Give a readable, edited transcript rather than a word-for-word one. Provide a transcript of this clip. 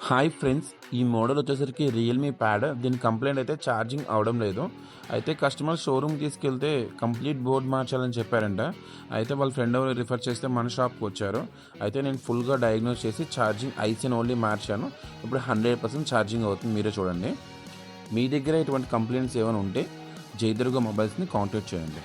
Hi friends, ఈ model వచ్చేసరికి Realme pad. దీని కంప్లైంట్ అయితే ఛార్జింగ్ అవడం లేదు. అయితే కస్టమర్ షోరూమ్ తీసుకెళ్తే కంప్లీట్ బోర్డ్ మార్చాలని చెప్పారంట. అయితే వాళ్ళ ఫ్రెండ్ ఎవరు రిఫర్ చేస్తే మన షాప్కి వచ్చారు. అయితే నేను ఫుల్గా డయాగ్నోస్ చేసి ఛార్జింగ్ ఐసీని ఓన్లీ మార్చాను. ఇప్పుడు 100% ఛార్జింగ్ అవుతుంది. మీరే చూడండి. మీ దగ్గర ఇటువంటి కంప్లైంట్స్ ఏమైనా ఉంటే జయదుర్గ మొబైల్స్ని కాంటాక్ట్ చేయండి.